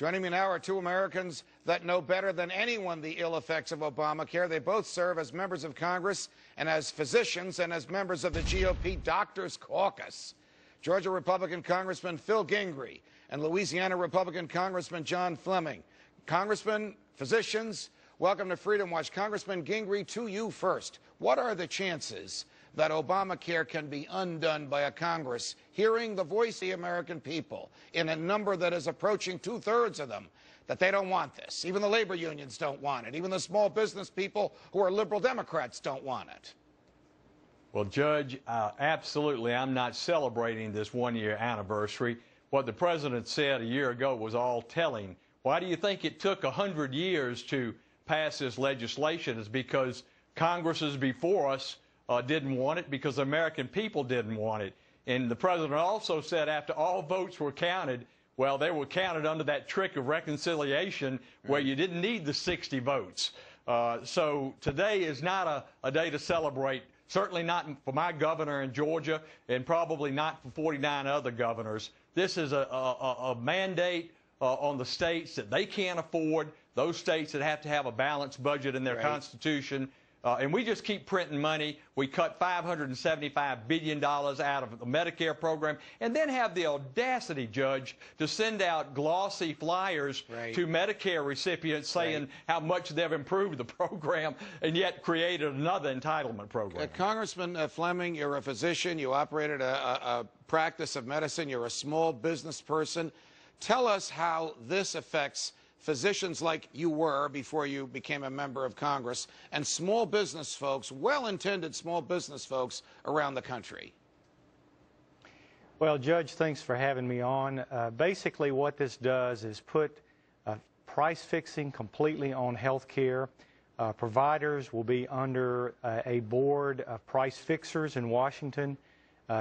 Joining me now are two Americans that know better than anyone the ill effects of Obamacare. They both serve as members of Congress and as physicians and as members of the GOP Doctors Caucus. Georgia Republican Congressman Phil Gingrey and Louisiana Republican Congressman John Fleming. Congressmen, physicians, welcome to Freedom Watch. Congressman Gingrey, to you first. What are the chances that Obamacare can be undone by a Congress hearing the voice of the American people in a number that is approaching 2/3 of them, that they don't want this? Even the labor unions don't want it. Even the small business people who are liberal Democrats don't want it. Well, Judge, absolutely, I'm not celebrating this one-year anniversary. What the president said a year ago was all telling. Why do you think it took 100 years to pass this legislation? It's because Congresses before us didn't want it, because the American people didn't want it. And the president also said after all votes were counted, well, they were counted under that trick of reconciliation where you didn't need the 60 votes. So today is not a day to celebrate, certainly not for my governor in Georgia and probably not for 49 other governors. This is a mandate on the states that they can't afford, those states that have to have a balanced budget in their Constitution. And we just keep printing money. We cut $575 billion out of the Medicare program and then have the audacity, Judge, to send out glossy flyers to Medicare recipients saying how much they've improved the program and yet created another entitlement program. Congressman Fleming, you're a physician. You operated a practice of medicine. You're a small business person. Tell us how this affects physicians like you were before you became a member of Congress and small business folks, well-intended small business folks around the country. Well, Judge, thanks for having me on. Basically, what this does is put price fixing completely on health care. Providers will be under a board of price fixers in Washington.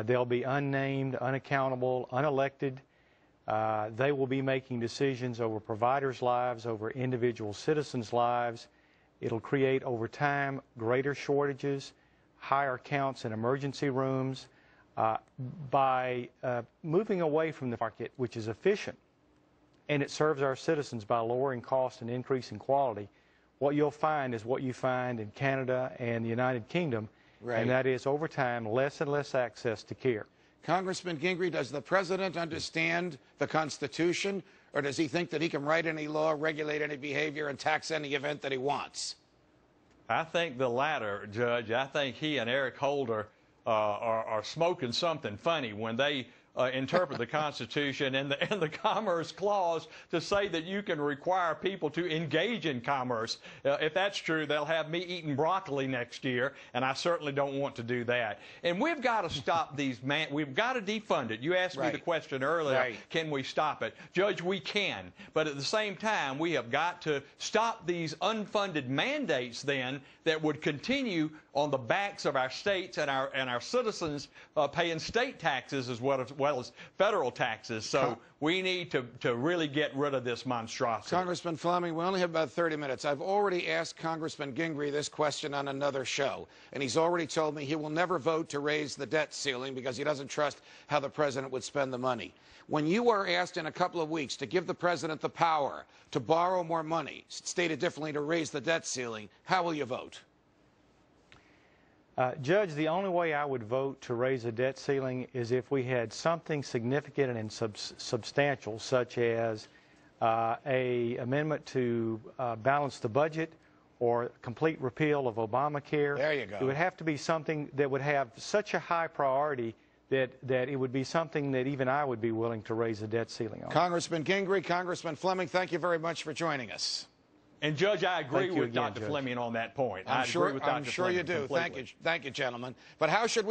They'll be unnamed, unaccountable, unelected. They will be making decisions over providers' lives, over individual citizens' lives. It'll create, over time, greater shortages, higher counts in emergency rooms. By moving away from the market, which is efficient, and it serves our citizens by lowering cost and increasing quality, what you'll find is what you find in Canada and the United Kingdom, and that is, over time, less and less access to care. Congressman Gingrey, does the president understand the Constitution, or does he think that he can write any law, regulate any behavior, and tax any event that he wants? I think the latter, Judge. I think he and Eric Holder are smoking something funny when they interpret the Constitution and the Commerce Clause to say that you can require people to engage in commerce. If that's true, they'll have me eating broccoli next year, and I certainly don't want to do that. And we've got to stop these we've got to defund it. You asked me the question earlier, can we stop it? Judge, we can. But at the same time, we have got to stop these unfunded mandates then that would continue on the backs of our states and our citizens paying state taxes as well as federal taxes. So we need to really get rid of this monstrosity. Congressman Fleming, we only have about 30 minutes. I've already asked Congressman Gingrey this question on another show, and he's already told me he will never vote to raise the debt ceiling because he doesn't trust how the president would spend the money. When you are asked in a couple of weeks to give the president the power to borrow more money, stated differently, to raise the debt ceiling, how will you vote? Judge, the only way I would vote to raise the debt ceiling is if we had something significant and substantial, such as an amendment to balance the budget or complete repeal of Obamacare. There you go. It would have to be something that would have such a high priority that it would be something that even I would be willing to raise the debt ceiling on. Congressman Gingrey, Congressman Fleming, thank you very much for joining us. And, Judge, I agree with Dr. Fleming on that point. I'm sure you do. Thank you, gentlemen. But how should we